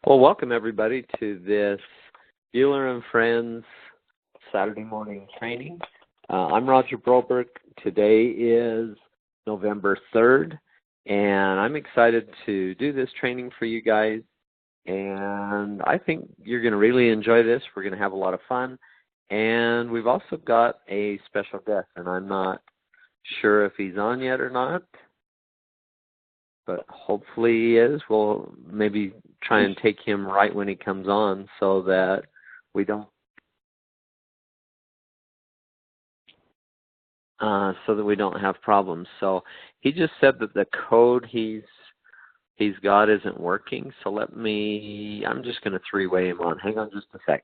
Well, welcome everybody to this Bueller and Friends Saturday morning training. I'm Roger Broberg. Today is November 3rd, and I'm excited to do this training for you guys. And I think you're going to really enjoy this. We're going to have a lot of fun. And we've also got a special guest, and I'm not sure if he's on yet or not, but hopefully he is. We'll maybe try and take him right when he comes on so that we don't have problems. So he just said that the code he's got isn't working. So I'm just going to three-way him on. Hang on just a sec.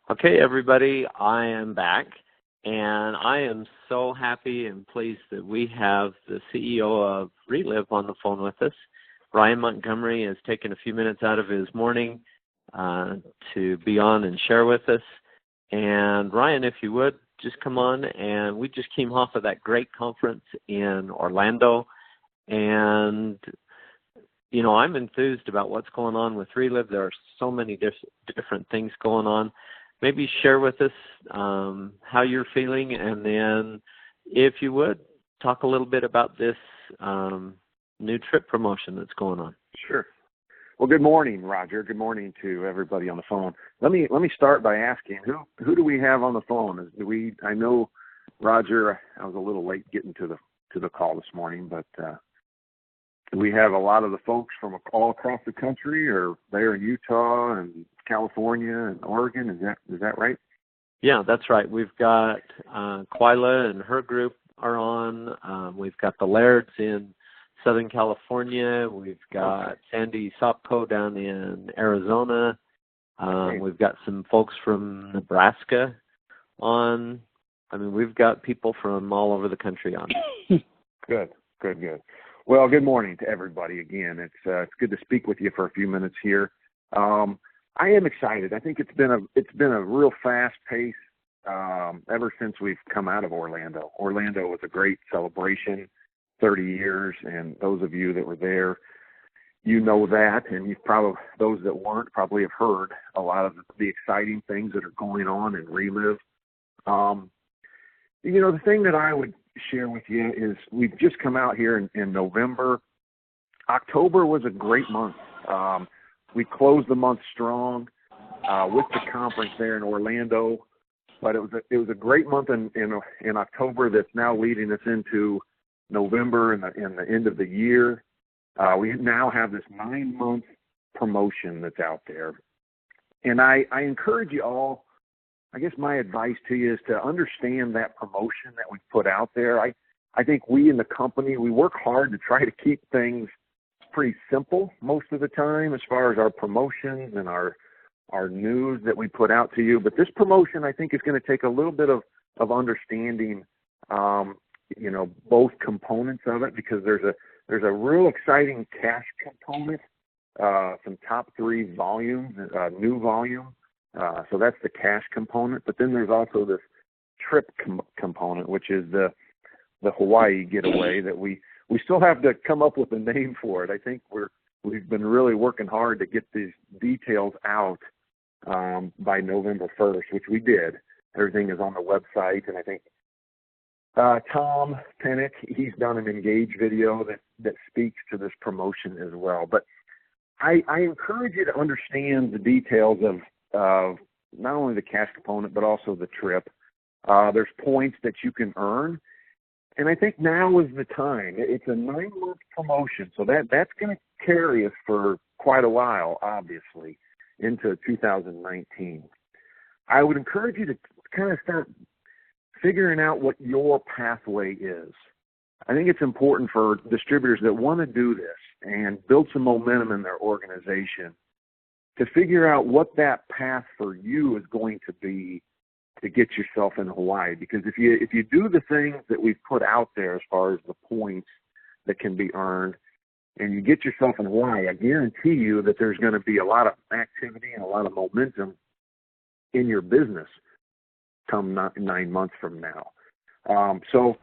Okay, everybody, I am back, and I am so happy and pleased that we have the CEO of Relive on the phone with us. Ryan Montgomery has taken a few minutes out of his morning to be on and share with us. And Ryan, if you would, just come on. And we just came off of that great conference in Orlando, and you know, I'm enthused about what's going on with Relive. There are so many different things going on. Maybe share with us how you're feeling, and then, if you would, talk a little bit about this new trip promotion that's going on. Sure. Well, good morning, Roger. Good morning to everybody on the phone. Let me start by asking who do we have on the phone? I know, Roger, I was a little late getting to the call this morning, but do we have a lot of the folks from all across the country, or there in Utah and California and Oregon? Is that right? Yeah, that's right. We've got Quila and her group are on. We've got the Lairds in Southern California. We've got Sandy Sopko down in Arizona. We've got some folks from Nebraska on. I mean, we've got people from all over the country on. Good. Well, good morning to everybody again. It's good to speak with you for a few minutes here. I am excited. I think it's been a real fast pace ever since we've come out of Orlando. Orlando was a great celebration, 30 years, and those of you that were there, you know that, and those that weren't probably have heard a lot of the exciting things that are going on in Relive. You know, the thing that I would share with you is we've just come out here in November. October was a great month. We closed the month strong with the conference there in Orlando, but it was a great month in October that's now leading us into November and the end of the year. We now have this 9-month promotion that's out there, and I encourage you all. I guess my advice to you is to understand that promotion that we put out there. I think we in the company, we work hard to try to keep things pretty simple most of the time as far as our promotions and our news that we put out to you. But this promotion, I think, is going to take a little bit of understanding, you know, both components of it, because there's a real exciting cash component, some top 3 volumes, new volume. So that's the cash component. But then there's also this trip component, which is the Hawaii getaway that we still have to come up with a name for it. I think we've been really working hard to get these details out by November 1st, which we did. Everything is on the website, and I think Tom Pennick, he's done an Engage video that speaks to this promotion as well. But I encourage you to understand the details of not only the cash component, but also the trip. There's points that you can earn. And I think now is the time. It's a 9-month promotion, so that's going to carry us for quite a while, obviously, into 2019. I would encourage you to kind of start figuring out what your pathway is. I think it's important for distributors that want to do this and build some momentum in their organization to figure out what that path for you is going to be to get yourself in Hawaii. Because if you do the things that we've put out there as far as the points that can be earned, and you get yourself in Hawaii, I guarantee you that there's going to be a lot of activity and a lot of momentum in your business come 9 months from now. So,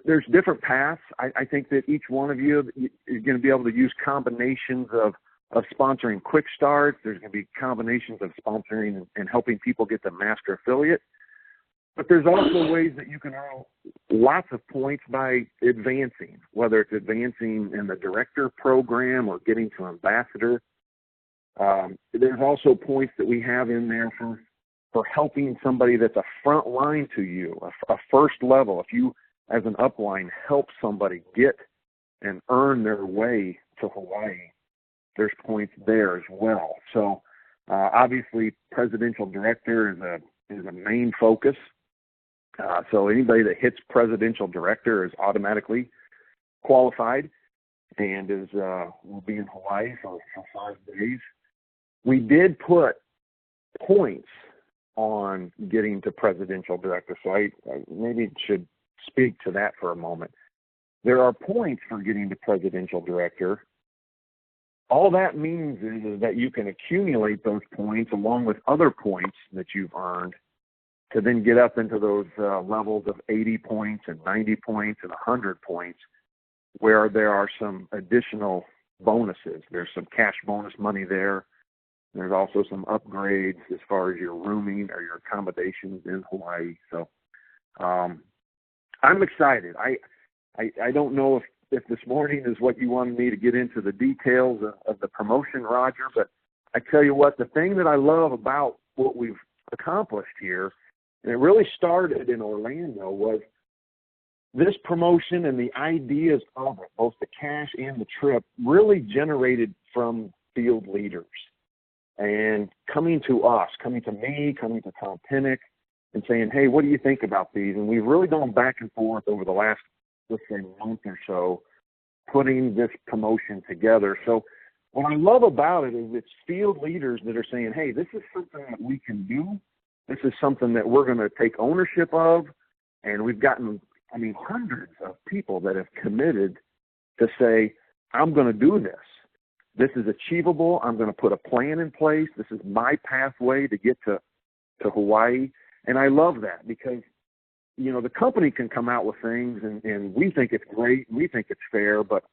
there's different paths. I think that each one of you is going to be able to use combinations of sponsoring quick starts. There's going to be combinations of sponsoring and helping people get the master affiliate. But there's also ways that you can earn lots of points by advancing, whether it's advancing in the director program or getting to ambassador. There's also points that we have in there for helping somebody that's a front line to you, a first level. If you, as an upline, help somebody get and earn their way to Hawaii, there's points there as well. So obviously, presidential director is a main focus. So anybody that hits presidential director is automatically qualified and will be in Hawaii for 5 days. We did put points on getting to presidential director, so I maybe should speak to that for a moment. There are points for getting to presidential director. All that means is that you can accumulate those points along with other points that you've earned to then get up into those levels of 80 points and 90 points and 100 points, where there are some additional bonuses. There's some cash bonus money there. There's also some upgrades as far as your rooming or your accommodations in Hawaii. So I'm excited. I don't know if this morning is what you wanted me to get into the details of the promotion, Roger, but I tell you what, the thing that I love about what we've accomplished here, and it really started in Orlando, was this promotion and the ideas of it, both the cash and the trip, really generated from field leaders. And coming to us, coming to me, coming to Tom Pinnock, and saying, hey, what do you think about these? And we've really gone back and forth over the last, let's say, month or so, putting this promotion together. So what I love about it is it's field leaders that are saying, hey, this is something that we can do. This is something that we're going to take ownership of. And we've gotten, hundreds of people that have committed to say, I'm going to do this. This is achievable. I'm going to put a plan in place. This is my pathway to get to Hawaii. And I love that because, the company can come out with things and we think it's great. We think it's fair, but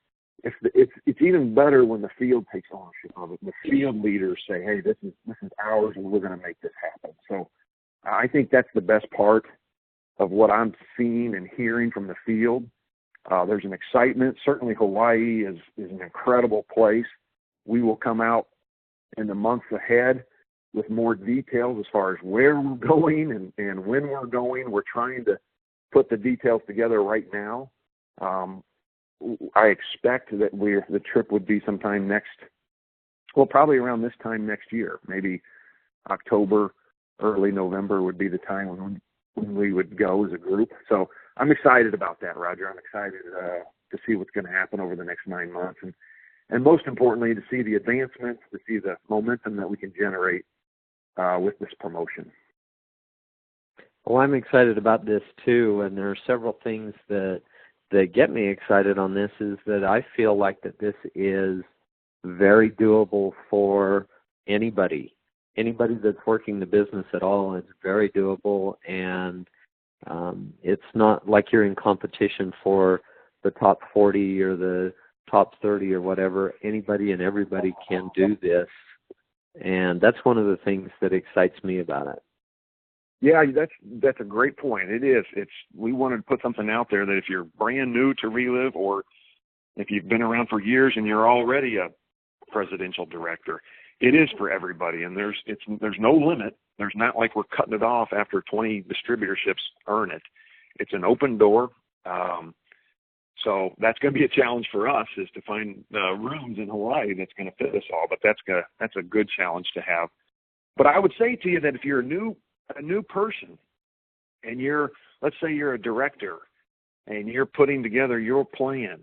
it's even better when the field takes ownership of it. The field leaders say, hey, this is ours and we're going to make this happen. So I think that's the best part of what I'm seeing and hearing from the field. There's an excitement. Certainly Hawaii is an incredible place. We will come out in the months ahead with more details as far as where we're going and when we're going. We're trying to put the details together right now. I expect that the trip would be sometime probably around this time next year. Maybe October, early November would be the time when we would go as a group. So I'm excited about that, Roger. I'm excited to see what's going to happen over the next 9 months. And most importantly, to see the advancements, to see the momentum that we can generate with this promotion. Well, I'm excited about this too, and there are several things that get me excited on this. Is that I feel like that this is very doable for anybody that's working the business at all. It's very doable, and it's not like you're in competition for the top 40 or the top 30 or whatever. Anybody and everybody can do this, and that's one of the things that excites me about it. Yeah, that's a great point. It is. We wanted to put something out there that if you're brand new to Relive, or if you've been around for years and you're already a presidential director, it is for everybody, and there's no limit. There's not like we're cutting it off after 20 distributorships earn it. It's an open door. So that's going to be a challenge for us, is to find rooms in Hawaii that's going to fit us all. But that's a good challenge to have. But I would say to you that if you're a new person and let's say you're a director and you're putting together your plan,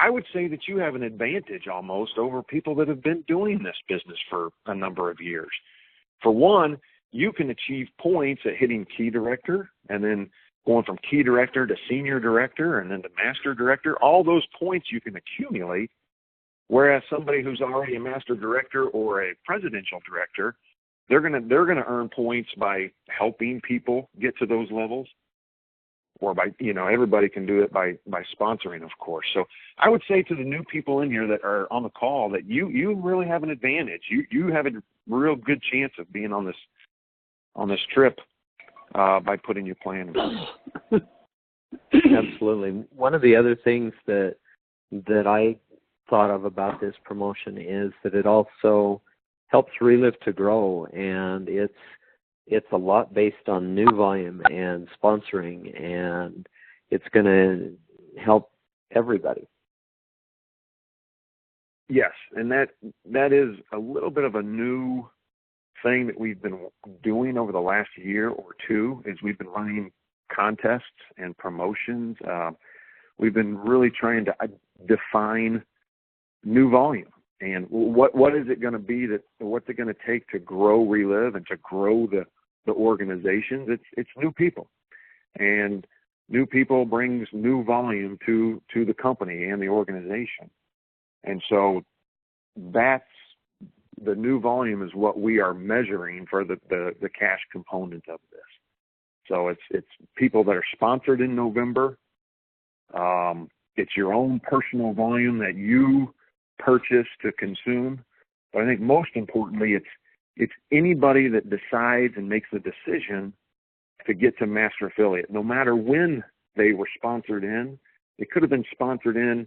I would say that you have an advantage almost over people that have been doing this business for a number of years. For one, you can achieve points at hitting key director and then going from key director to senior director and then to master director. All those points you can accumulate, whereas somebody who's already a master director or a presidential director, they're gonna earn points by helping people get to those levels, or by, everybody can do it by sponsoring, of course. So I would say to the new people in here that are on the call that you really have an advantage. You have a real good chance of being on this trip by putting your plan in. Absolutely. One of the other things that I thought of about this promotion is that it also helps Relive to grow, and it's a lot based on new volume and sponsoring, and it's going to help everybody. Yes, and that is a little bit of a new thing that we've been doing over the last year or two, is we've been running contests and promotions. We've been really trying to define new volume and what is it going to be, what's it going to take to grow Relive and to grow the organizations. It's new people, and new people brings new volume to the company and the organization. And so that's the new volume is what we are measuring for the cash component of this. So it's people that are sponsored in November. It's your own personal volume that you purchase to consume. But I think most importantly, it's anybody that decides and makes the decision to get to master affiliate, no matter when they were sponsored in. It could have been sponsored in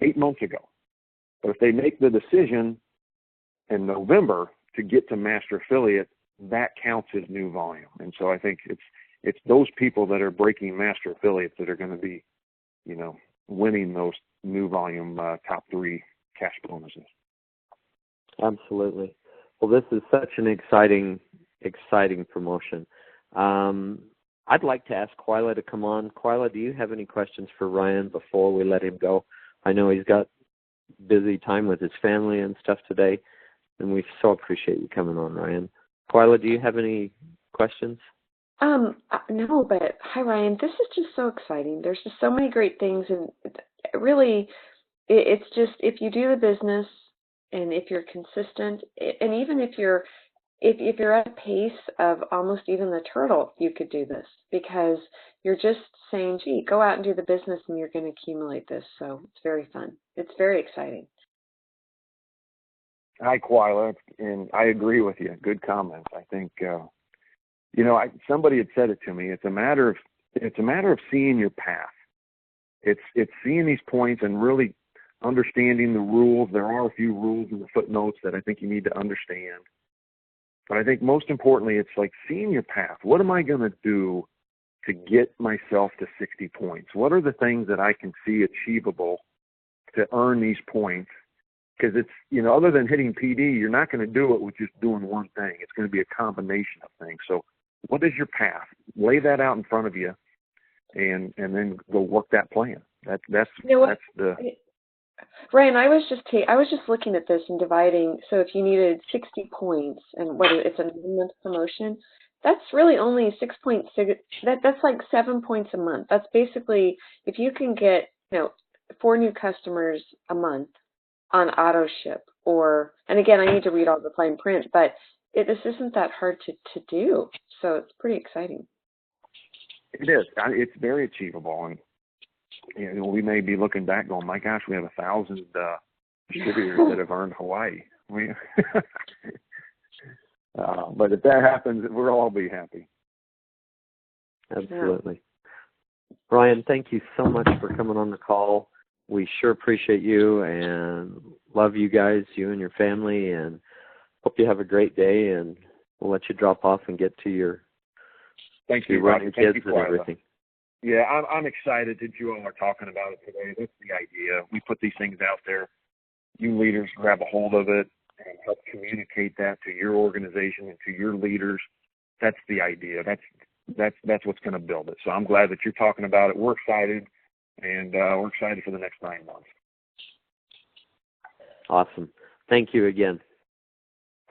8 months ago. But if they make the decision in November to get to master affiliate, that counts as new volume. And so I think it's those people that are breaking master affiliates that are going to be, winning those new volume top 3 cash bonuses. Absolutely. Well, this is such an exciting promotion. I'd like to ask Quila to come on. Quila, do you have any questions for Ryan before we let him go? I know he's got busy time with his family and stuff today, and we so appreciate you coming on, Ryan. Quila, do you have any questions? No, but hi, Ryan. This is just so exciting. There's just so many great things, and really, it's just, if you do the business and if you're consistent, and even if you're at a pace of almost even the turtle, you could do this, because you're just saying, gee, go out and do the business and you're going to accumulate this. So it's very fun. It's very exciting. Hi, Quila, and I agree with you. Good comments. I think, somebody had said it to me. It's a matter of seeing your path. It's seeing these points and really understanding the rules. There are a few rules in the footnotes that I think you need to understand. But I think most importantly, it's like seeing your path. What am I going to do to get myself to 60 points? What are the things that I can see achievable to earn these points? Because it's, other than hitting PD, you're not going to do it with just doing one thing. It's going to be a combination of things. So what is your path? Lay that out in front of you, and then go work that plan. That's the... Ryan, I was just looking at this and dividing. So if you needed 60 points, and it's a 9-month promotion, that's really only 6.6. That's like 7 points a month. That's basically, if you can get 4 new customers a month on auto ship, and again, I need to read all the fine print, but this isn't that hard to do. So it's pretty exciting. It is. It's very achievable, and we may be looking back going, my gosh, we have 1,000 distributors that have earned Hawaii. But if that happens, we'll all be happy. Absolutely. Yeah. Ryan, thank you so much for coming on the call. We sure appreciate you and love you guys, you and your family, and hope you have a great day, and we'll let you drop off and get to your running kids and everything. Yeah, I'm excited that you all are talking about it today. That's the idea. We put these things out there. You leaders grab a hold of it and help communicate that to your organization and to your leaders, that's the idea. That's what's going to build it. So I'm glad that you're talking about it. We're excited, and we're excited for the next 9 months. Awesome. Thank you again.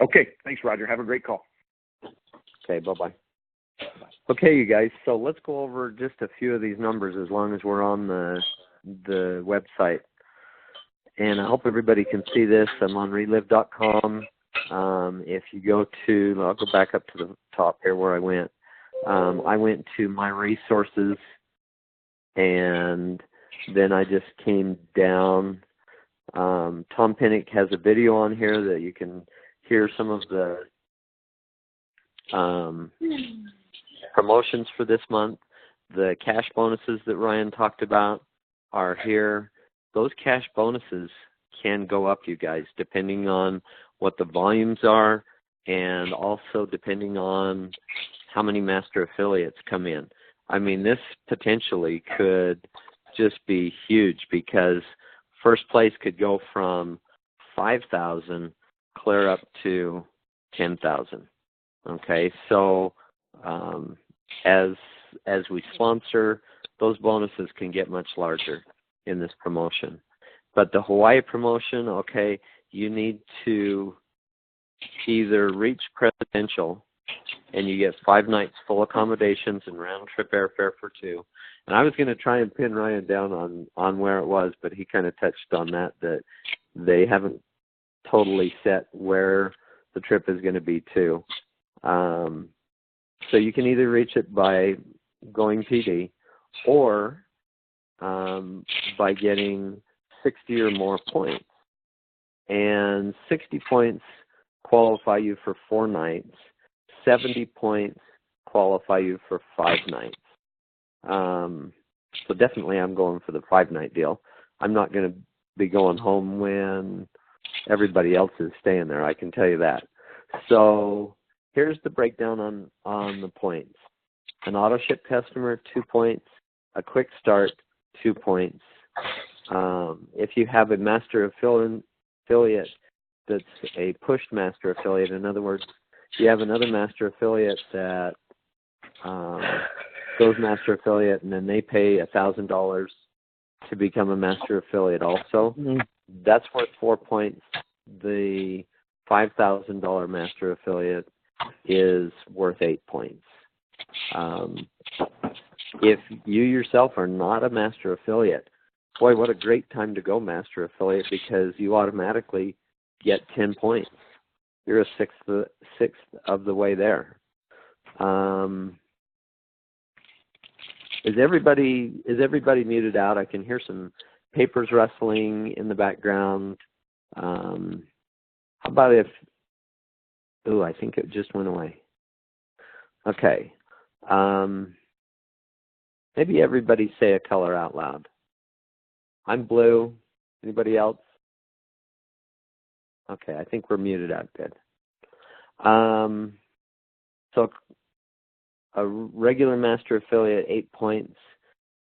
Okay. Thanks, Roger. Have a great call. Okay, bye-bye. Okay, you guys, so let's go over just a few of these numbers as long as we're on the website. And I hope everybody can see this. I'm on relive.com. If you go to, I'll go back up to the top here where I went. I went to my resources, and then I just came down. Tom Pinnick has a video on here that you can hear some of the promotions for this month. The cash bonuses that Ryan talked about are here. Those cash bonuses can go up, you guys, depending on what the volumes are and also depending on how many master affiliates come in. I mean, this potentially could just be huge because first place could go from 5,000 clear up to 10,000. Okay, so as we sponsor, those bonuses can get much larger in this promotion. But the Hawaii promotion, okay, you need to either reach presidential and you get 5 nights full accommodations and round-trip airfare for 2. And I was going to try and pin Ryan down on where it was, but he kind of touched on that they haven't totally set where the trip is going to be to. So you can either reach it by going PD or by getting 60 or more points. And 60 points qualify you for 4 nights. 70 points qualify you for 5 nights. So definitely I'm going for the 5-night deal. I'm not going to be going home when everybody else is staying there, I can tell you that. So here's the breakdown on the points. An auto ship customer, 2 points. A quick start, 2 points. If you have a master affiliate that's a pushed master affiliate, in other words, you have another master affiliate that goes master affiliate and then they pay $1,000 to become a master affiliate also, that's worth 4 points. The $5,000 master affiliate is worth 8 points. If you yourself are not a master affiliate, boy, what a great time to go master affiliate because you automatically get 10 points. You're a sixth of the way there. Is everybody muted out? I can hear some papers rustling in the background. How about if? Oh, I think it just went away. Okay. Maybe everybody say a color out loud. I'm blue. Anybody else? Okay, I think we're muted out. Good. So a regular master affiliate, 8 points.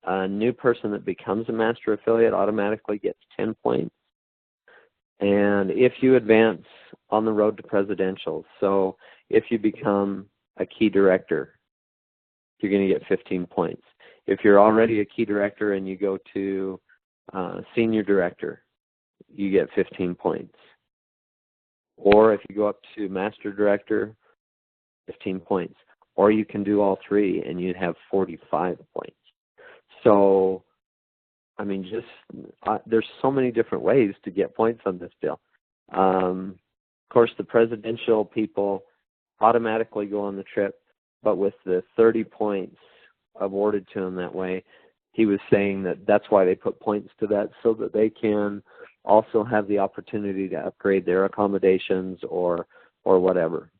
A new person that becomes a master affiliate automatically gets 10 points. And if you advance on the road to presidential, so if you become a key director, you're going to get 15 points. If you're already a key director and you go to senior director, you get 15 points. Or if you go up to master director, 15 points. Or you can do all 3 and you'd have 45 points. So, I mean, there's so many different ways to get points on this deal. Of course, the presidential people automatically go on the trip, but with the 30 points awarded to them that way, he was saying that that's why they put points to that, so that they can also have the opportunity to upgrade their accommodations or whatever.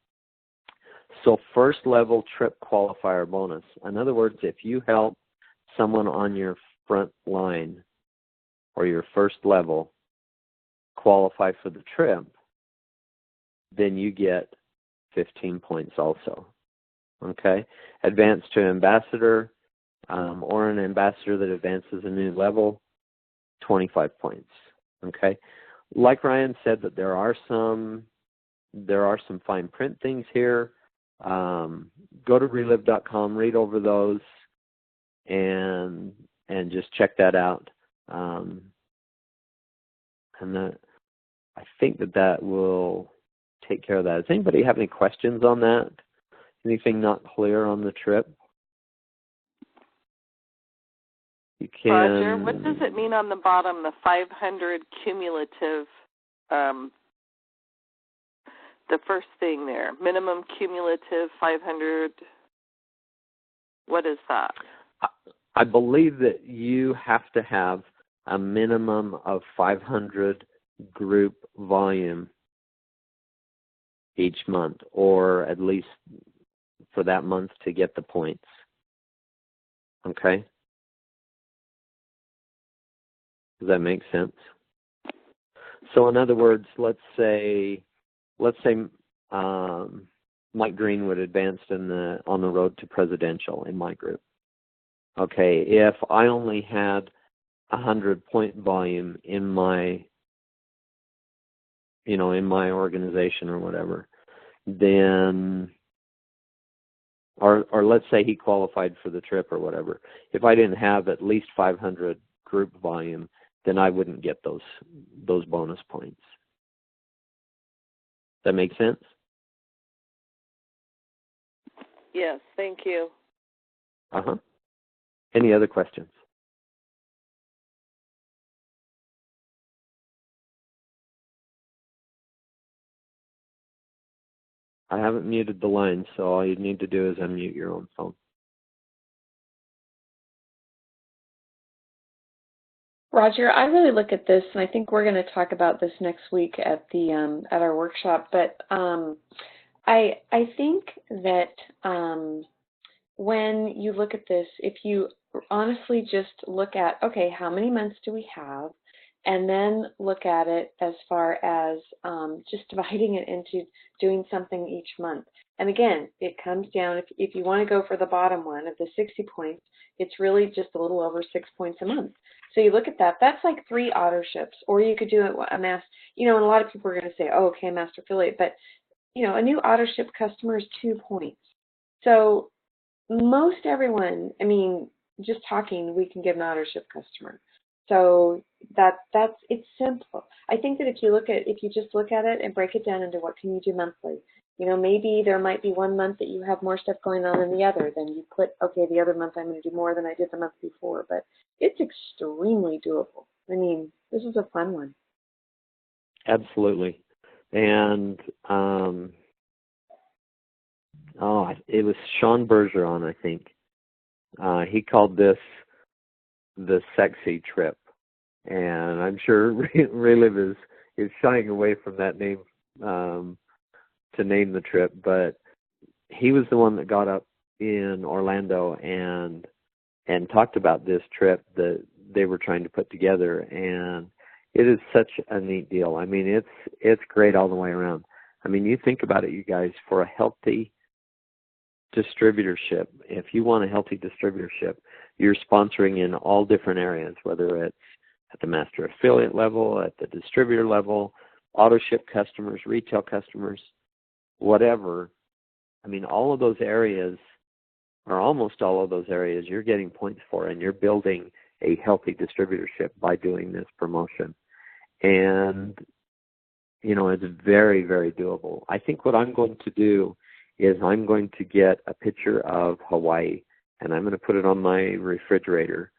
So first level trip qualifier bonus. In other words, if you help someone on your front line or your first level qualify for the trip, then you get 15 points also. Okay? Advance to ambassador or an ambassador that advances a new level, 25 points. Okay? Like Ryan said, that there are some there are some fine print things here. Go to relive.com, read over those, and just check that out. And I think that will take care of that. Does anybody have any questions on that? Anything not clear on the trip? You can. Roger, what does it mean on the bottom, the 500 cumulative, the first thing there, minimum cumulative 500, what is that? I believe that you have to have a minimum of 500 group volume each month, or at least for that month to get the points. Okay? Does that make sense? So in other words, let's say Mike Greenwood advanced on the road to presidential in my group. Okay, if I only had 100-point volume in my organization or whatever, then, or let's say he qualified for the trip or whatever. If I didn't have at least 500 group volume, then I wouldn't get those bonus points. That make sense? Yes, thank you. Uh-huh. Any other questions? I haven't muted the line, so all you need to do is unmute your own phone. Roger, I really look at this, and I think we're going to talk about this next week at the at our workshop. But I think that when you look at this, if you honestly just look at, okay, how many months do we have, and then look at it as far as just dividing it into doing something each month. And again, it comes down, if you want to go for the bottom one of the 60 points, it's really just a little over 6 points a month. So you look at that, that's like 3 auto ships, or you could do it a mass, and a lot of people are going to say, oh, okay, master affiliate, but a new auto ship customer is 2 points. So most everyone, just talking, we can get an auto ship customer. So it's simple. I think that if you just look at it and break it down into what can you do monthly, maybe there might be one month that you have more stuff going on than the other. Then you put, okay, the other month I'm going to do more than I did the month before. But it's extremely doable. This is a fun one. Absolutely. And it was Sean Bergeron, I think. He called this the sexy trip, and I'm sure Relive is shying away from that name to name the trip, but he was the one that got up in Orlando and talked about this trip that they were trying to put together, and it is such a neat deal. It's great all the way around. You think about it, you guys, for a healthy distributorship, if you want a healthy distributorship, you're sponsoring in all different areas, whether it's at the master affiliate level, at the distributor level, auto ship customers, retail customers, whatever. All of those areas, or almost all of those areas, you're getting points for, and you're building a healthy distributorship by doing this promotion. And, it's very, very doable. I think what I'm going to do is I'm going to get a picture of Hawaii, and I'm going to put it on my refrigerator,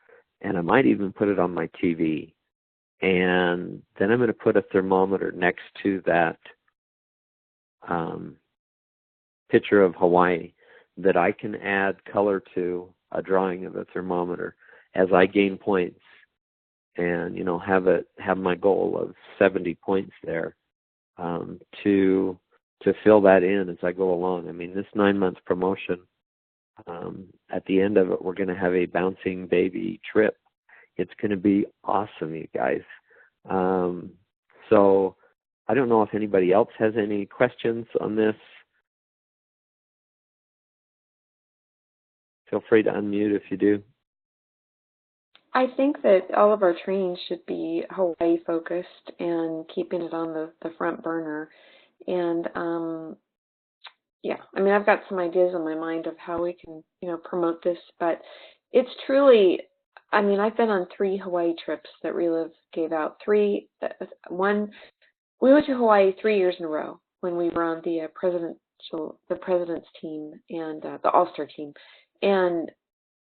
and I might even put it on my TV. And then I'm going to put a thermometer next to that picture of Hawaii that I can add color to a drawing of a thermometer as I gain points, and have my goal of 70 points there to fill that in as I go along. This 9-month promotion, at the end of it, we're going to have a bouncing baby trip. It's going to be awesome, you guys. So I don't know if anybody else has any questions on this. Feel free to unmute if you do. I think that all of our training should be Hawaii focused and keeping it on the front burner. And yeah, I mean, I've got some ideas in my mind of how we can, promote this, but it's truly, I mean, I've been on 3 Hawaii trips that Relive gave out. One, we went to Hawaii 3 years in a row when we were on the president's team and the All-Star team, and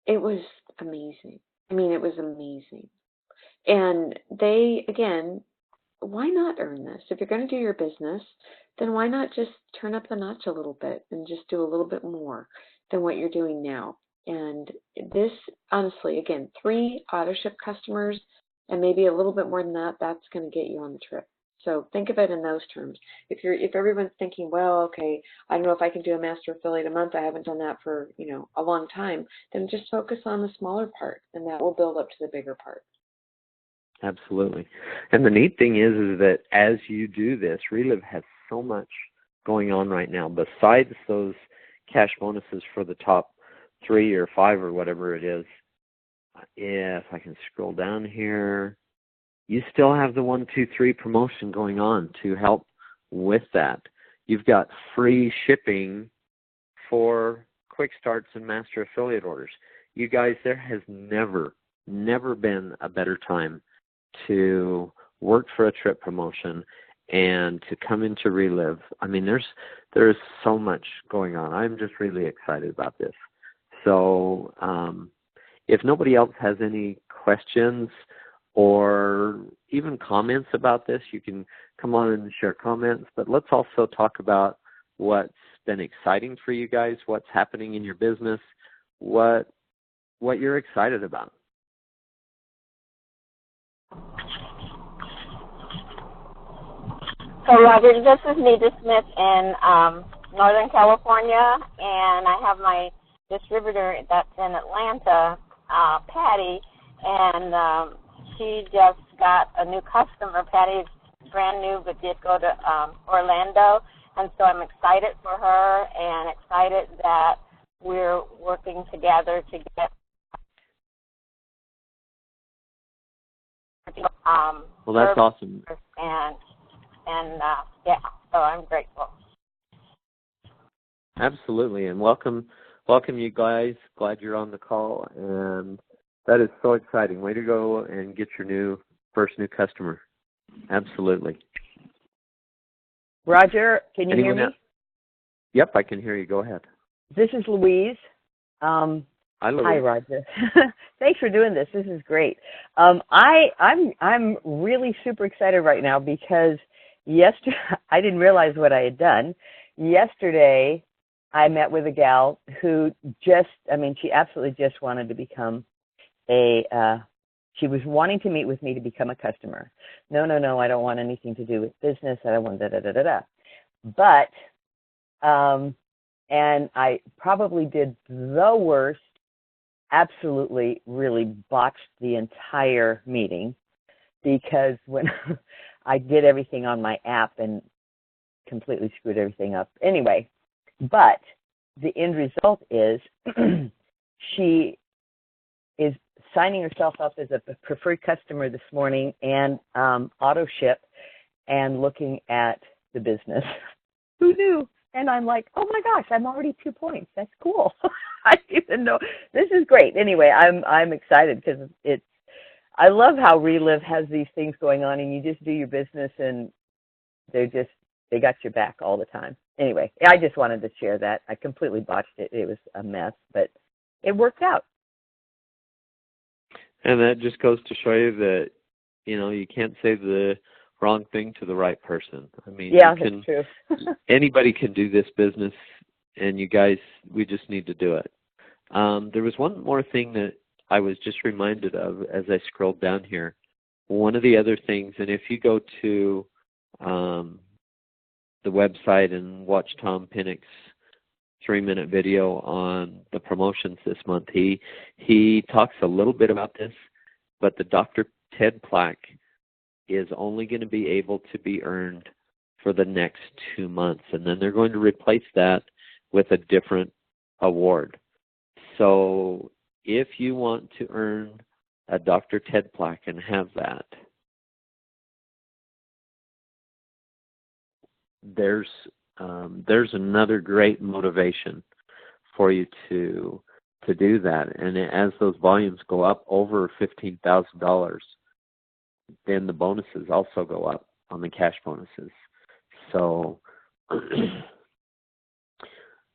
it was amazing. I mean, it was amazing. And they, again, why not earn this? If you're going to do your business, then why not just turn up the notch a little bit and just do a little bit more than what you're doing now? And this, honestly, again, 3 auto ship customers and maybe a little bit more than that, that's going to get you on the trip. So think of it in those terms. If everyone's thinking, well, okay, I don't know if I can do a master affiliate a month, I haven't done that for, a long time, then just focus on the smaller part and that will build up to the bigger part. Absolutely. And the neat thing is that as you do this, Relive has so much going on right now. Besides those cash bonuses for the top 3 or 5 or whatever it is, if I can scroll down here, you still have the 1, 2, 3 promotion going on to help with that. You've got free shipping for quick starts and master affiliate orders. You guys, there has never been a better time to work for a trip promotion and to come into Relive. I mean, there's so much going on. I'm just really excited about this. So if nobody else has any questions or even comments about this, you can come on and share comments. But let's also talk about what's been exciting for you guys, what's happening in your business, what you're excited about. So, Roger, this is Nita Smith in Northern California, and I have my distributor that's in Atlanta, Patty, and she just got a new customer. Patty's brand new, but did go to Orlando, and so I'm excited for her and excited that we're working together to get well, that's awesome. And yeah, so I'm grateful. Absolutely, and welcome you guys. Glad you're on the call, and that is so exciting. Way to go and get your first new customer. Absolutely. Roger, can you hear me? Yep, I can hear you. Go ahead. This is Louise. Hi, Louise. Hi, Roger. Thanks for doing this. This is great. I'm really super excited right now because yesterday I didn't realize what I had done. Yesterday, I met with a gal who she absolutely just wanted to become she was wanting to meet with me to become a customer. No, I don't want anything to do with business. I don't want da-da-da-da-da. But, and I probably did the worst, absolutely really botched the entire meeting because when I did everything on my app and completely screwed everything up. Anyway, but the end result is she is signing herself up as a preferred customer this morning and auto ship and looking at the business. Who knew? And I'm like, oh my gosh, I'm already 2 points. That's cool. I didn't even know. This is great. Anyway, I'm excited because I love how Relive has these things going on and you just do your business and they got your back all the time. Anyway, I just wanted to share that. I completely botched it. It was a mess, but it worked out. And that just goes to show you that, you can't say the wrong thing to the right person. I mean, yeah, that's true. Anybody can do this business, and you guys, we just need to do it. There was one more thing that I was just reminded of as I scrolled down here. One of the other things, and if you go to the website and watch Tom Pinnock's 3-minute video on the promotions this month, he talks a little bit about this, but the Dr. Ted plaque is only going to be able to be earned for the next 2 months, and then they're going to replace that with a different award. So if you want to earn a Dr. Ted plaque and have that, there's another great motivation for you to do that. And as those volumes go up over $15,000, then the bonuses also go up on the cash bonuses. So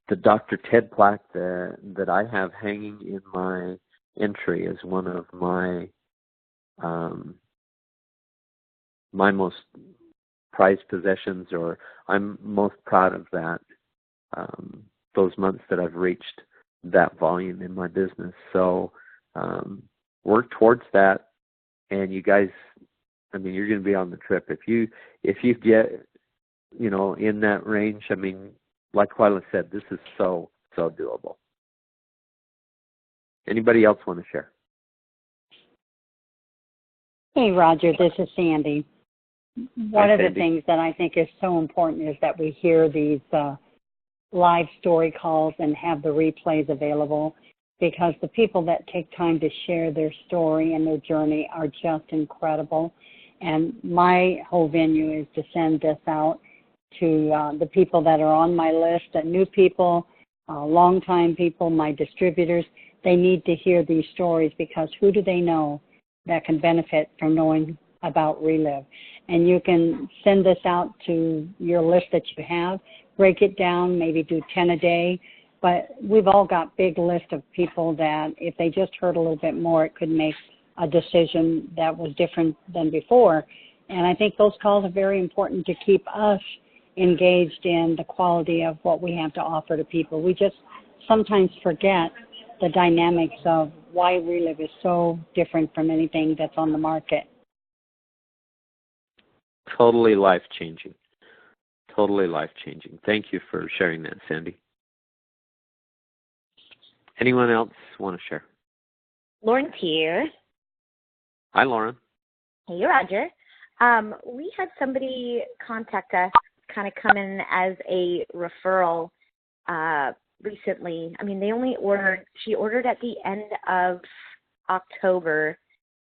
the Dr. Ted plaque that I have hanging in my entry is one of my my most prized possessions, or I'm most proud of that, those months that I've reached that volume in my business. So work towards that, and you guys, I mean, you're going to be on the trip. If you get, in that range, I mean, like Twyla said, this is so doable. Anybody else want to share? Hey, Roger, this is Sandy. One Hi, of the Sandy. things that I think is so important is that we hear these live story calls and have the replays available, because the people that take time to share their story and their journey are just incredible. And my whole venue is to send this out to the people that are on my list, the new people, longtime people, my distributors. They need to hear these stories, because who do they know that can benefit from knowing about Relive? And you can send this out to your list that you have, break it down, maybe do 10 a day. But we've all got big lists of people that if they just heard a little bit more, it could make a decision that was different than before. And I think those calls are very important to keep us engaged in the quality of what we have to offer to people. We just sometimes forget the dynamics of why Relive is so different from anything that's on the market. Totally life-changing. Totally life-changing. Thank you for sharing that, Sandy. Anyone else want to share? Lauren's here. Hi, Lauren. Hey, Roger. We had somebody contact us, kind of come in as a referral recently. I mean, she ordered at the end of October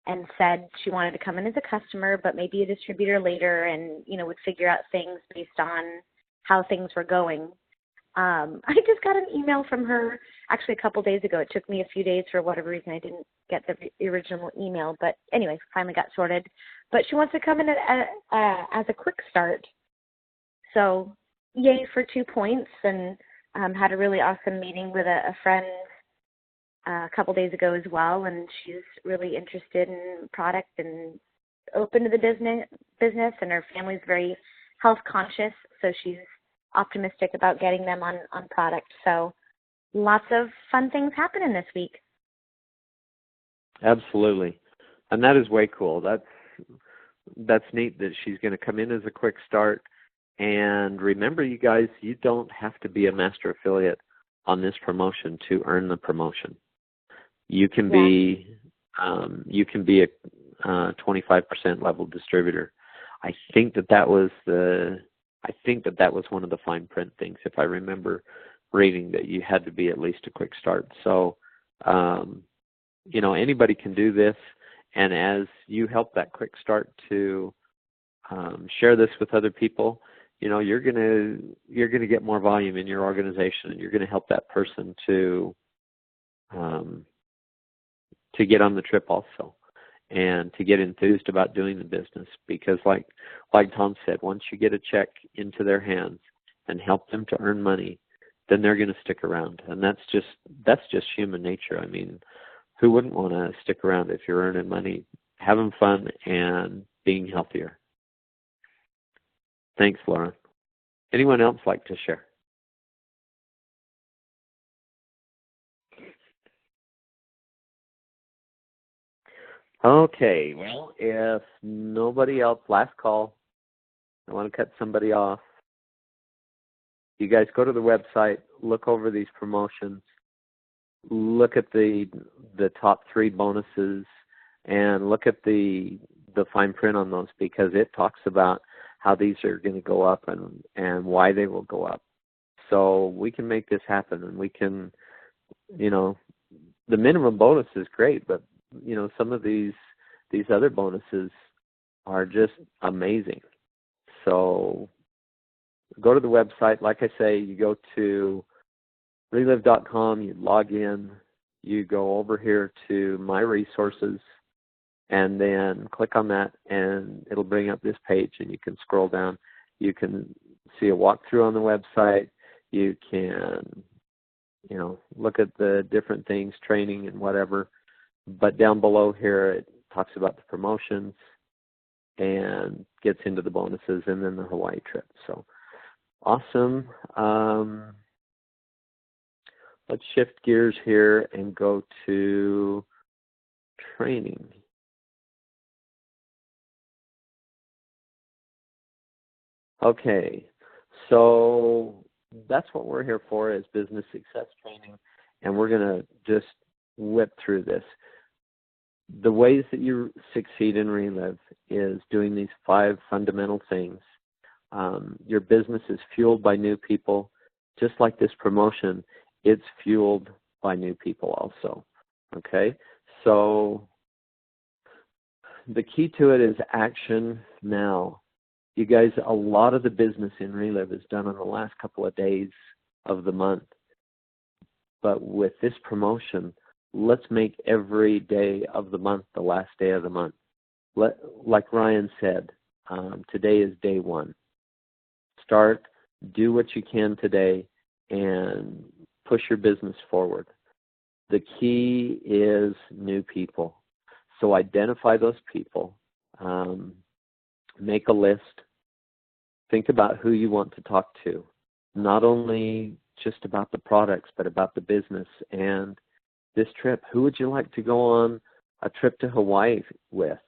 and said she wanted to come in as a customer, but maybe a distributor later, and, would figure out things based on how things were going. I just got an email from her actually a couple days ago. It took me a few days for whatever reason. I didn't get the original email, but anyway, finally got sorted. But she wants to come in as a quick start. So yay for 2 points, and had a really awesome meeting with a friend a couple days ago as well, and she's really interested in product and open to the business, and her family's very health conscious, so she's optimistic about getting them on product. So lots of fun things happening this week. Absolutely. And that is way cool. That's neat that she's going to come in as a quick start. And remember, you guys, you don't have to be a master affiliate on this promotion to earn the promotion. You can be a 25% level distributor. I think that was one of the fine print things, if I remember reading, that you had to be at least a quick start. So, anybody can do this. And as you help that quick start to share this with other people, you're gonna get more volume in your organization, and you're gonna help that person to get on the trip also, and to get enthused about doing the business. Because like Tom said, once you get a check into their hands and help them to earn money, then they're going to stick around. And that's just human nature. I mean, who wouldn't want to stick around if you're earning money, having fun, and being healthier? Thanks, Lauren. Anyone else like to share? Okay, well, if nobody else, last call. I want to cut somebody off. You guys go to the website, look over these promotions, look at the top 3 bonuses, and look at the fine print on those, because it talks about how these are going to go up and why they will go up. So we can make this happen, and we can, the minimum bonus is great, but some of these other bonuses are just amazing. So go to the website. Like I say, you go to relive.com, you log in, you go over here to My Resources, and then click on that, and it'll bring up this page, and you can scroll down. You can see a walkthrough on the website. You can, look at the different things, training and whatever. But down below here, it talks about the promotions and gets into the bonuses and then the Hawaii trip. So awesome. Let's shift gears here and go to training. Okay, so that's what we're here for, is business success training, and we're going to just whip through this. The ways that you succeed in Relive is doing these 5 fundamental things. Your business is fueled by new people. Just like this promotion, it's fueled by new people also. Okay, so the key to it is action now. You guys, a lot of the business in Relive is done on the last couple of days of the month. But with this promotion, let's make every day of the month the last day of the month. Like Ryan said, today is day 1. Start, do what you can today, and push your business forward. The key is new people. So identify those people. Make a list. Think about who you want to talk to, not only just about the products, but about the business and this trip. Who would you like to go on a trip to Hawaii with?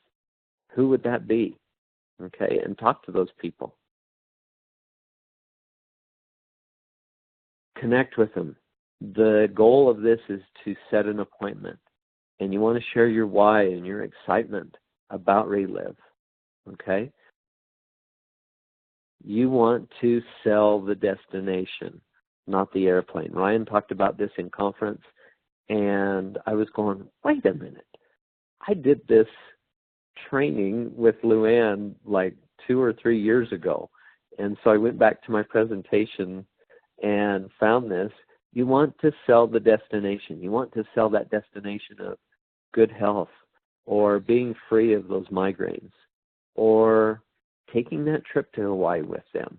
Who would that be? Okay, and talk to those people. Connect with them. The goal of this is to set an appointment, and you want to share your why and your excitement about Relive. Okay? You want to sell the destination, not the airplane. Ryan talked about this in conference, and I was going, wait a minute. I did this training with Luann like 2 or 3 years ago. And so I went back to my presentation and found this. You want to sell the destination. You want to sell that destination of good health, or being free of those migraines, or taking that trip to Hawaii with them.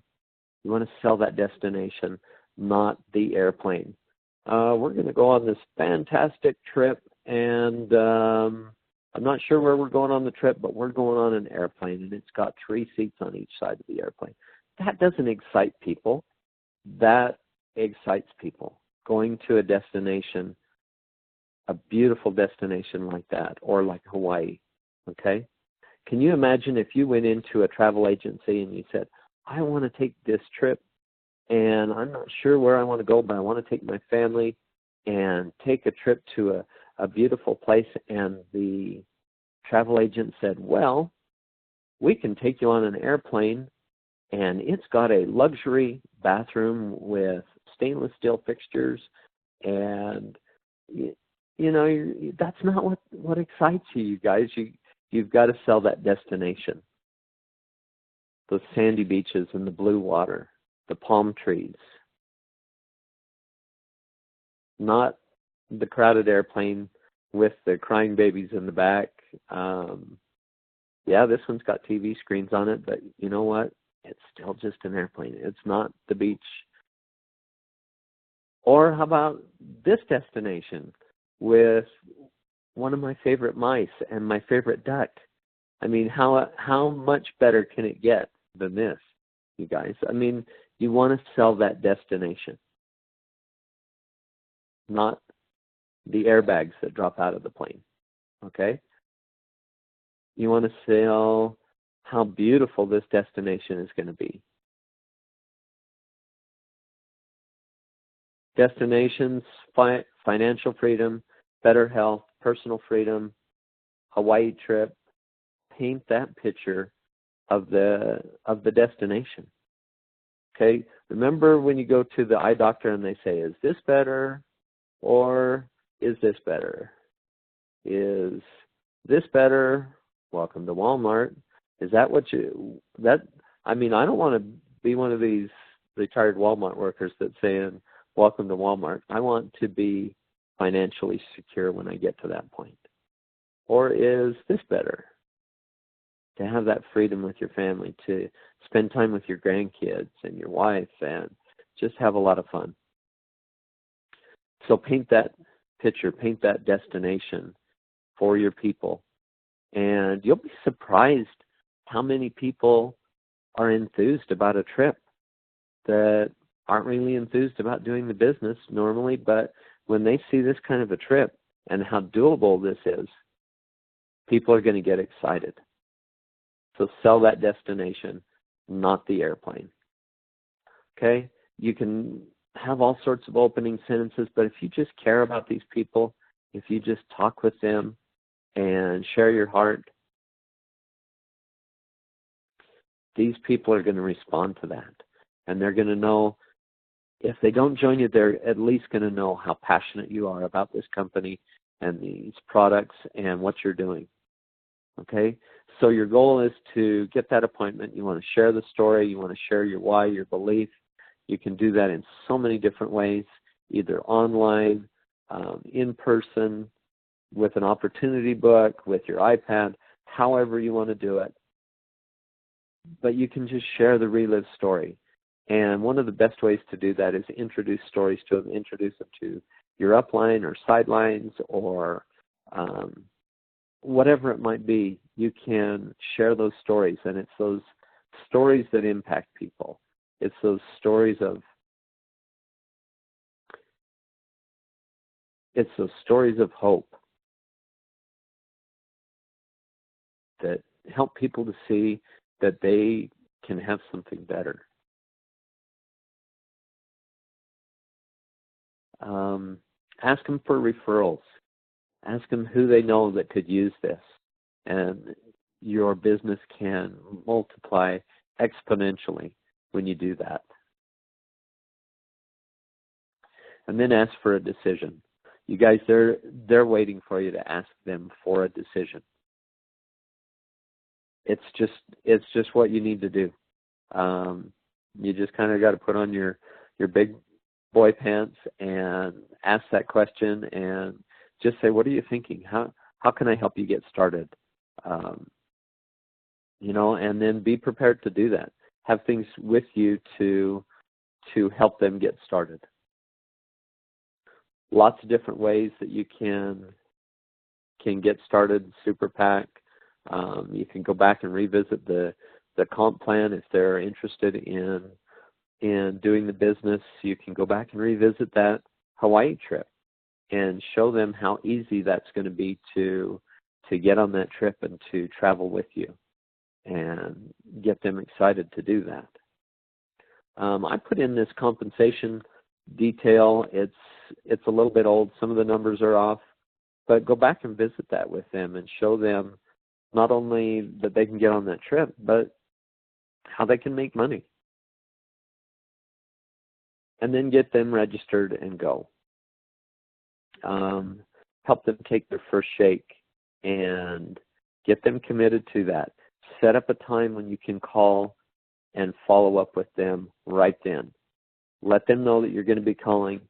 You want to sell that destination, not the airplane. We're going to go on this fantastic trip, and I'm not sure where we're going on the trip, but we're going on an airplane, and it's got 3 seats on each side of the airplane. That doesn't excite people. That excites people. Going to a destination, a beautiful destination like that, or like Hawaii, okay? Can you imagine if you went into a travel agency and you said, I want to take this trip, and I'm not sure where I want to go, but I want to take my family and take a trip to a beautiful place, and the travel agent said, well, we can take you on an airplane, and it's got a luxury bathroom with stainless steel fixtures, and that's not what excites you guys. You've got to sell that destination. Those sandy beaches and the blue water, the palm trees. Not the crowded airplane with the crying babies in the back. Yeah, this one's got TV screens on it, but you know what? It's still just an airplane. It's not the beach. Or how about this destination with one of my favorite mice and my favorite duck? I mean, how much better can it get than this, you guys? I mean, you want to sell that destination, not the airbags that drop out of the plane, okay? You want to sell how beautiful this destination is going to be. Destinations, financial freedom, better health, personal freedom, Hawaii trip. Paint that picture of the destination. Okay? Remember when you go to the eye doctor and they say, is this better or is this better? Is this better? Welcome to Walmart. Is that what I mean, I don't want to be one of these retired Walmart workers that's saying, welcome to Walmart. I want to be financially secure when I get to that point. Or is this better? To have that freedom with your family, to spend time with your grandkids and your wife and just have a lot of fun. So paint that picture, paint that destination for your people. And you'll be surprised how many people are enthused about a trip that aren't really enthused about doing the business normally, but when they see this kind of a trip and how doable this is, people are going to get excited. So sell that destination, not the airplane. Okay? You can have all sorts of opening sentences, but if you just care about these people, if you just talk with them and share your heart, these people are going to respond to that. And they're going to know, if they don't join you, they're at least going to know how passionate you are about this company and these products and what you're doing. Okay? So your goal is to get that appointment. You want to share the story. You want to share your why, your belief. You can do that in so many different ways, either online, in person, with an opportunity book, with your iPad, however you want to do it. But you can just share the Relive story. And one of the best ways to do that is introduce stories to them, introduce them to your upline or sidelines or whatever it might be. You can share those stories, and it's those stories that impact people. It's those stories of hope that help people to see that they can have something better. Ask them for referrals. Ask them who they know that could use this. And your business can multiply exponentially when you do that. And then ask for a decision. You guys, they're waiting for you to ask them for a decision. It's just what you need to do. You just kind of got to put on your big boy pants and ask that question and just say, what are you thinking? How can I help you get started? And then be prepared to do that. Have things with you to help them get started. Lots of different ways that you can get started. Super PAC. You can go back and revisit the comp plan if they're interested in doing the business. You can go back and revisit that Hawaii trip and show them how easy that's going to be to get on that trip and to travel with you and get them excited to do that. I put in this compensation detail. It's a little bit old. Some of the numbers are off, but go back and visit that with them and show them not only that they can get on that trip, but how they can make money. And then get them registered and go. Help them take their first shake and get them committed to that. Set up a time when you can call and follow up with them right then. Let them know that you're going to be calling.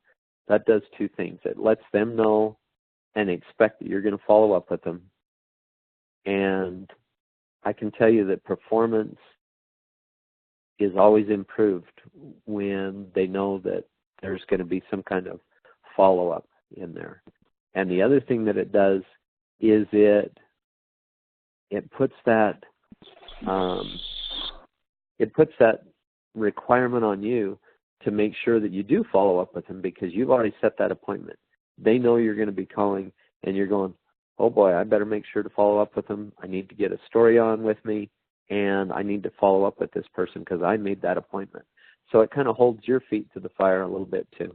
That does two things. It lets them know and expect that you're going to follow up with them. And I can tell you that performance is always improved when they know that there's going to be some kind of follow-up in there. And the other thing that it does is it puts that requirement on you to make sure that you do follow up with them, because you've already set that appointment. They know you're going to be calling, and you're going, oh boy, I better make sure to follow up with them. I need to get a story on with me, and I need to follow up with this person because I made that appointment. So it kind of holds your feet to the fire a little bit too.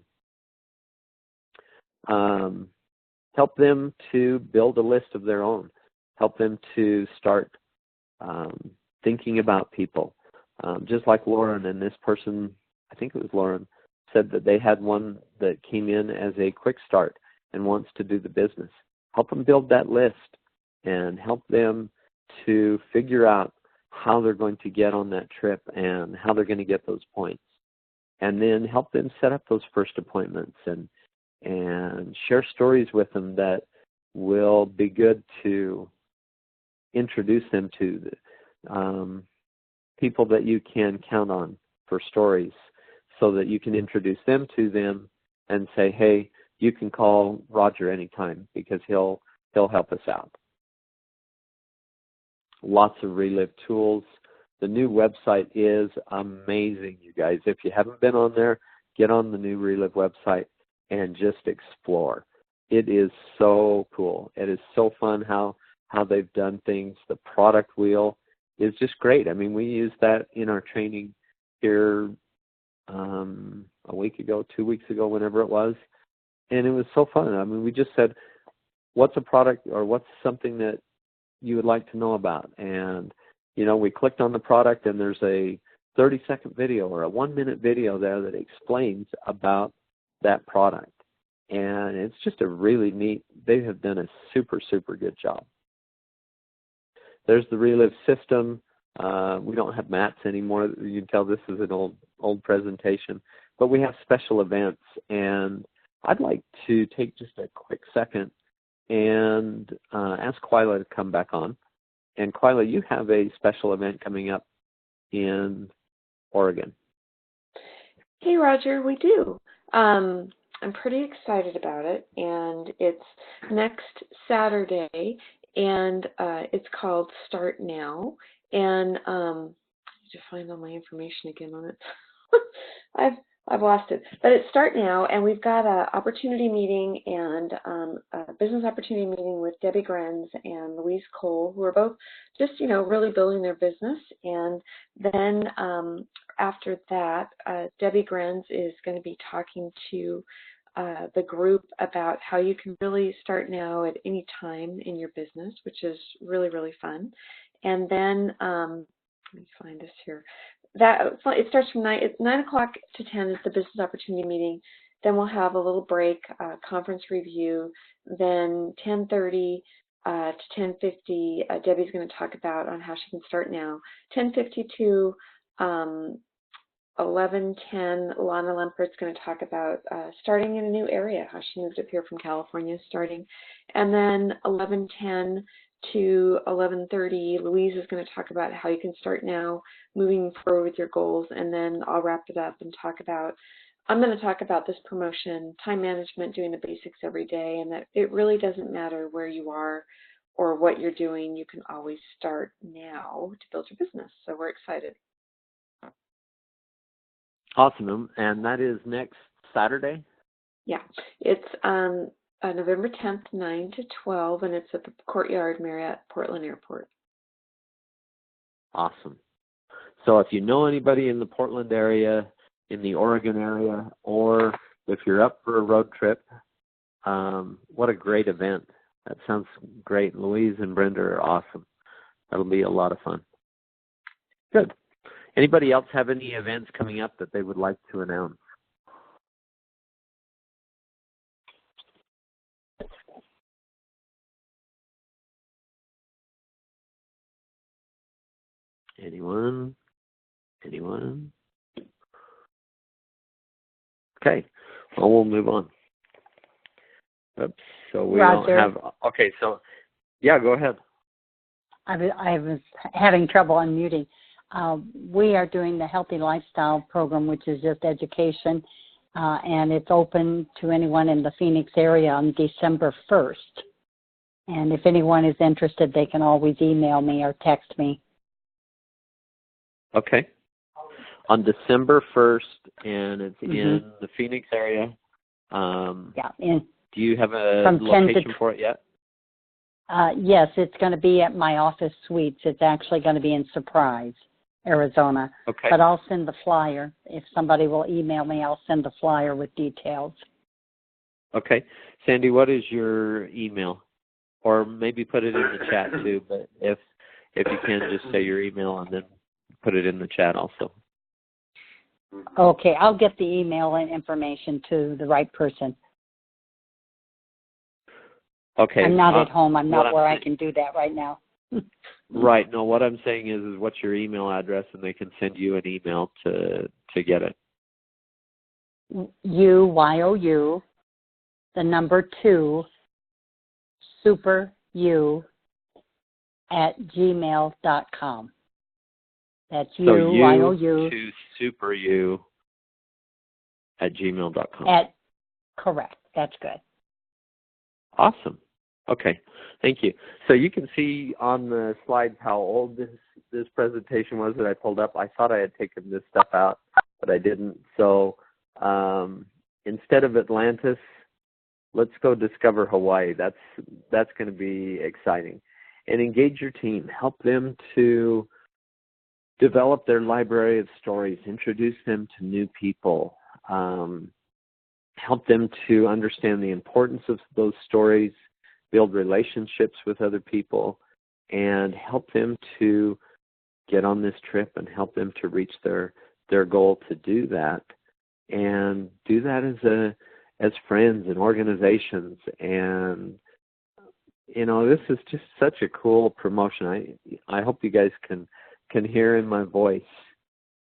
Help them to build a list of their own. Help them to start thinking about people. Just like Lauren, and this person, I think it was Lauren, said that they had one that came in as a quick start and wants to do the business. Help them build that list and help them to figure out how they're going to get on that trip and how they're going to get those points. and then help them set up those first appointments and share stories with them that will be good to introduce them to people that you can count on for stories, so that you can introduce them to them and say, hey, you can call Roger anytime because he'll help us out. Lots of Relive tools. The new website is amazing, you guys. If you haven't been on there, get on the new Relive website and just explore. It is so cool. It is so fun how they've done things. The product wheel is just great. I mean, we used that in our training here a week ago, 2 weeks ago, whenever it was, and it was so fun. I mean, we just said, what's a product or what's something that you would like to know about? And, we clicked on the product, and there's a 30-second video or a 1-minute video there that explains about that product. And it's just a really neat, they have done a super, super good job. There's the Relive system. We don't have mats anymore. You can tell this is an old presentation, but we have special events. And I'd like to take just a quick second and ask Quila to come back on. And Quila, you have a special event coming up in Oregon. Hey, Roger, we do. I'm pretty excited about it, and it's next Saturday, and it's called Start Now. And I need to find all my information again on it. I've lost it, but it's Start Now, and we've got a opportunity meeting and a business opportunity meeting with Debbie Grenz and Louise Cole, who are both just really building their business. And then after that, Debbie Grenz is going to be talking to the group about how you can really start now at any time in your business, which is really, really fun. And then let me find this here. It starts from 9 o'clock to 10 is the business opportunity meeting. Then we'll have a little break, conference review. Then 10:30 to 10:50, Debbie's going to talk about on how she can start now. 10:50 to 11:10, Lana Lempert's going to talk about starting in a new area, how she moved up here from California, starting. And then 11:10 to 11:30, Louise is going to talk about how you can start now, moving forward with your goals. And then I'll wrap it up and I'm going to talk about this promotion, time management, doing the basics every day, and that it really doesn't matter where you are or what you're doing. You can always start now to build your business. So we're excited. Awesome. And that is next Saturday? Yeah. It's November 10th, 9 to 12, and it's at the Courtyard Marriott Portland Airport. Awesome. So if you know anybody in the Portland area, in the Oregon area, or if you're up for a road trip, what a great event. That sounds great. Louise and Brenda are awesome. That'll be a lot of fun. Good. Anybody else have any events coming up that they would like to announce? Anyone? Okay. Well, we'll move on. Oops. So we Roger. don't have. Okay. So, yeah, go ahead. I was having trouble unmuting. We are doing the Healthy Lifestyle program, which is just education, and it's open to anyone in the Phoenix area on December 1st. And if anyone is interested, they can always email me or text me. Okay. On December 1st, and it's in the Phoenix area. Do you have a location for it yet? Yes, it's going to be at my office suites. It's actually going to be in Surprise, Arizona. Okay. But I'll send the flyer. If somebody will email me, I'll send the flyer with details. Okay. Sandy, what is your email? Or maybe put it in the chat too, but if you can, just say your email and then put it in the chat also. Okay, I'll get the email and information to the right person. Okay. I'm not at home. I'm not where I can do that right now. Right. No, what I'm saying is what's your email address, and they can send you an email to get it. YOU, the number 2, superu@gmail.com. That's So YOU to superu@gmail.com. Correct. That's good. Awesome. Okay. Thank you. So you can see on the slides how old this presentation was that I pulled up. I thought I had taken this stuff out, but I didn't. So instead of Atlantis, let's go discover Hawaii. That's going to be exciting. And engage your team. Help them to develop their library of stories. Introduce them to new people. Help them to understand the importance of those stories, build relationships with other people, and help them to get on this trip and help them to reach their goal to do that. And do that as friends and organizations. And this is just such a cool promotion. I hope you guys can hear in my voice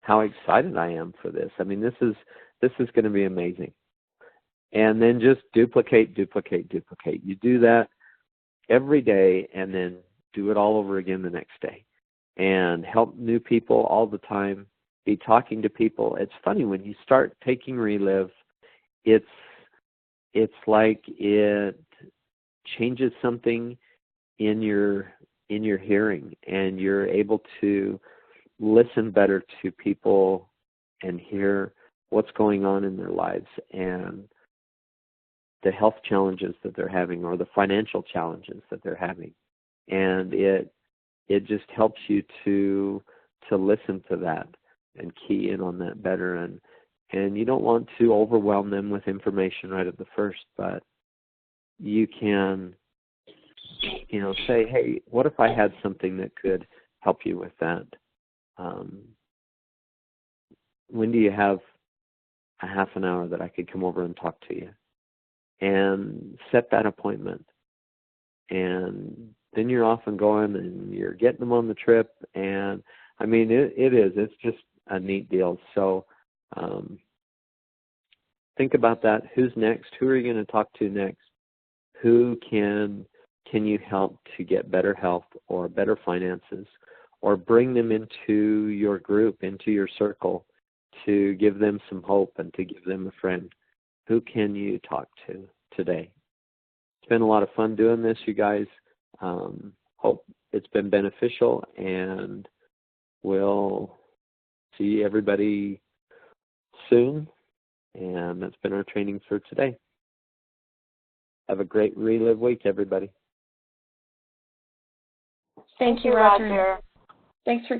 how excited I am for this. I mean, this is going to be amazing. And then just duplicate. You do that every day and then do it all over again the next day. And help new people all the time. Be talking to people. It's funny when you start taking Relive, it's like it changes something in your hearing, and you're able to listen better to people and hear what's going on in their lives and the health challenges that they're having or the financial challenges that they're having. And it just helps you to listen to that and key in on that better. And you don't want to overwhelm them with information right at the first, but you can, say, hey, what if I had something that could help you with that? When do you have a half an hour that I could come over and talk to you? And set that appointment. And then you're off and going, and you're getting them on the trip. And, I mean, it's just a neat deal. So think about that. Who's next? Who are you going to talk to next? Who can you help to get better health or better finances, or bring them into your group, into your circle, to give them some hope and to give them a friend? Who can you talk to today? It's been a lot of fun doing this, you guys. Hope it's been beneficial, and we'll see everybody soon. And that's been our training for today. Have a great Relive week, everybody. Thank you, Roger. Roger. Thanks for